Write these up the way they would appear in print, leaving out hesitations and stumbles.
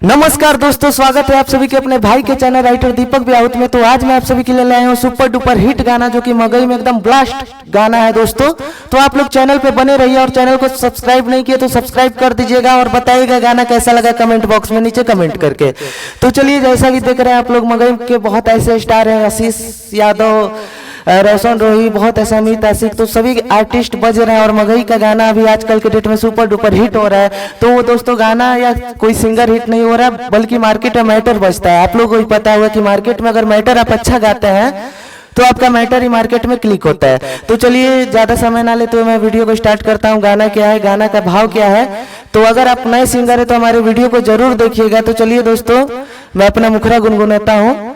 नमस्कार दोस्तों, स्वागत है आप सभी के अपने भाई के चैनल राइटर दीपक बियाहुत में। तो आज मैं आप सभी के लिए लाया हूँ सुपर डुपर हिट गाना जो कि मगही में एकदम ब्लास्ट गाना है दोस्तों। तो आप लोग चैनल पे बने रहिए और चैनल को सब्सक्राइब नहीं किए तो सब्सक्राइब कर दीजिएगा और बताइएगा गाना कैसा लगा कमेंट बॉक्स में नीचे कमेंट करके। तो चलिए, जैसा कि देख रहे हैं आप लोग, मगही के बहुत ऐसे स्टार हैं, आशीष यादव, रोशन रोही, बहुत ऐसा अमित आशिक, तो सभी आर्टिस्ट बज रहे हैं और मगही का गाना अभी आजकल के डेट में सुपर डुपर हिट हो रहा है। तो वो दोस्तों गाना या कोई सिंगर हिट नहीं हो रहा, बल्कि मार्केट में मैटर बजता है। आप लोगों को भी पता होगा कि मार्केट में अगर मैटर आप अच्छा गाते हैं तो आपका मैटर ही मार्केट में क्लिक होता है। तो चलिए, ज्यादा समय ना लेते हुए मैं वीडियो को स्टार्ट करता हूँ। गाना क्या है, गाना का भाव क्या है। तो अगर आप नए सिंगर है तो हमारे वीडियो को जरूर देखिएगा। तो चलिए दोस्तों, मैं अपना मुखड़ा गुनगुनाता हूँ।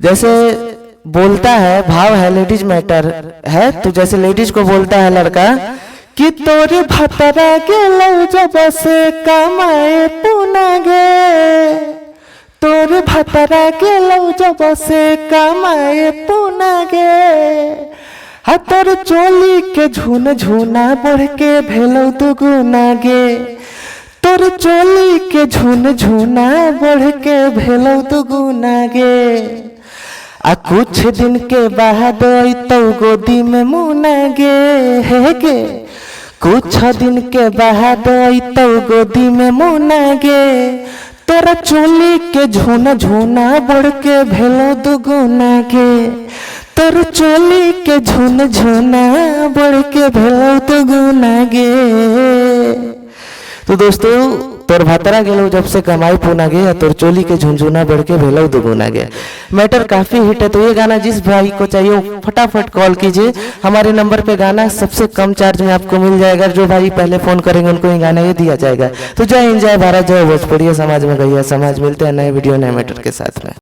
जैसे बोलता है, भाव है लेडीज मैटर है, तो जैसे लेडीज को बोलता है लड़का कि तोरे भतरा गेलौ जब से कमाए पुना गे, तोरे भतरा गेलौ जब से कमाए पुना गे, हा तोर चोली के झुन झुना बढ़ के भेलौ दुगुना गे, तोर चोली के झुन झुना बढ़ के भेलौ दुगुना गे, आ कुछ दिन के बाद तो गोदी में मुना गे, है गे, कुछ दिन के बाद तो गोदी में मुना गे, तोरा चोली के झूना झूना बढ़ के भेलो दुगुना गे, तोर चोली के झून झूना बढ़ के भेलो दुगुना गे। तो दोस्तों, तोर भतरा गेलो जब से कमाई पुना गे, तोर चोली के झुनझुना बढ़ के भेलो दुगुना गे। मैटर काफी हिट है। तो ये गाना जिस भाई को चाहिए वो फटाफट कॉल कीजिए, हमारे नंबर पे गाना सबसे कम चार्ज में आपको मिल जाएगा। जो भाई पहले फोन करेंगे उनको ही गाना ये दिया जाएगा। तो जय हिंद, जय भारत, जय भोजपुरी समाज में गई है समाज। मिलते हैं नए वीडियो नए मैटर के साथ में।